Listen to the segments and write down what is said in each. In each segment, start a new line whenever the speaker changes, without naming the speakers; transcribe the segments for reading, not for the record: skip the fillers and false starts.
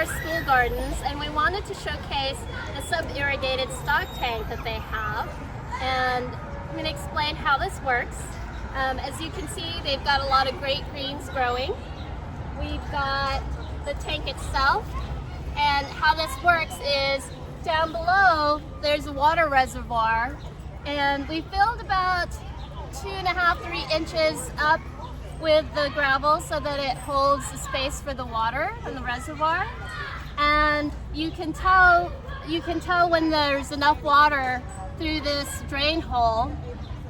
our school gardens, and we wanted to showcase the sub-irrigated stock tank that they have. And I'm going to explain how this works. As you can see, they've got a lot of great greens growing. We've got the tank itself, and how this works is down below there's a water reservoir, and we filled about 2.5 to 3 inches up with the gravel so that it holds the space for the water in the reservoir. And you can tell when there's enough water through this drain hole.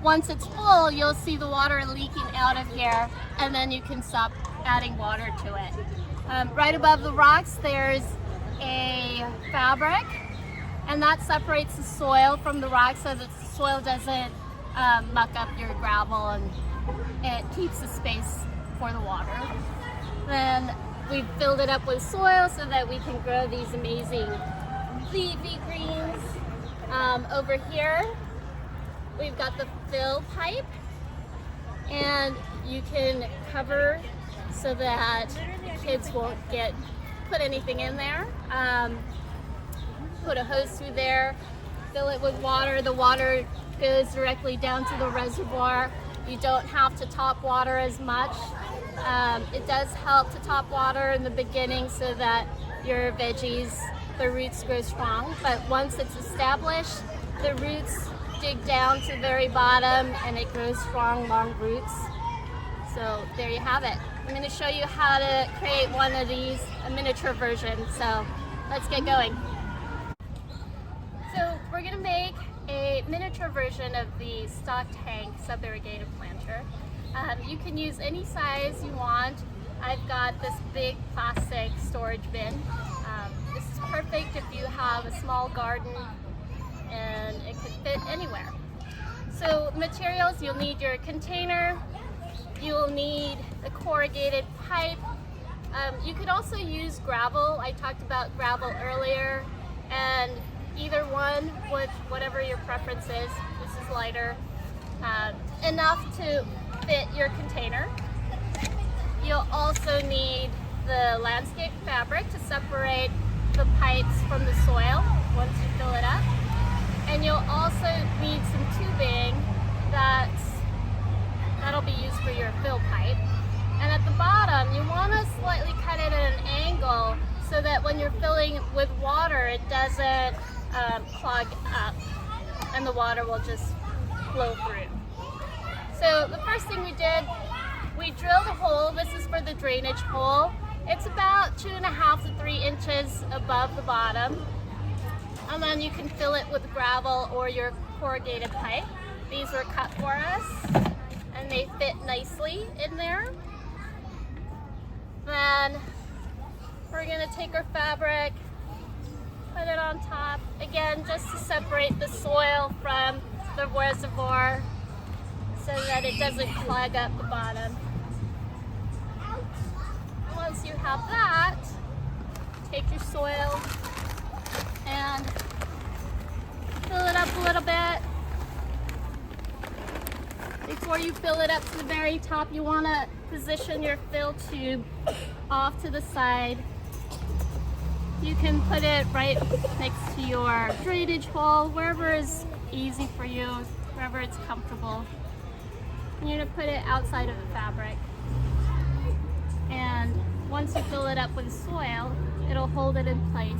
Once it's full, you'll see the water leaking out of here, and then you can stop adding water to it. Right above the rocks there's a fabric, and that separates the soil from the rocks so that the soil doesn't muck up your gravel, and it keeps the space for the water. Then we've filled it up with soil so that we can grow these amazing leafy greens. Over here we've got the fill pipe, and you can cover so that kids won't put anything in there. Put a hose through there, fill it with water. The water goes directly down to the reservoir. You don't have to top water as much. It does help to top water in the beginning so that your veggies, the roots grow strong. But once it's established, the roots dig down to the very bottom, and it grows strong, long roots. So there you have it. I'm going to show you how to create one of these, a miniature version. So let's get going. So we're going to make a miniature version of the stock tank sub-irrigated planter. You can use any size you want. I've got this big plastic storage bin. This is perfect if you have a small garden, and it could fit anywhere. So materials, you'll need your container, you'll need a corrugated pipe. You could also use gravel. I talked about gravel earlier, and either one with whatever your preference is. This is lighter, enough to fit your container. You'll also need the landscape fabric to separate the pipes from the soil once you fill it up. And you'll also need some tubing that'll be used for your fill pipe. And at the bottom, you want to slightly cut it at an angle so that when you're filling with water, it doesn't clog up, and the water will just flow through. So the first thing we did, we drilled a hole. This is for the drainage hole. It's about 2.5 to 3 inches above the bottom. And then you can fill it with gravel or your corrugated pipe. These were cut for us, and they fit nicely in there. Then we're going to take our fabric, put it on top, again just to separate the soil from the reservoir so that it doesn't clog up the bottom. Once you have that, take your soil and fill it up a little bit. Before you fill it up to the very top, you want to position your fill tube off to the side. You can put it right next to your drainage hole, wherever is easy for you, wherever it's comfortable. And you're going to put it outside of the fabric. And once you fill it up with soil, it'll hold it in place.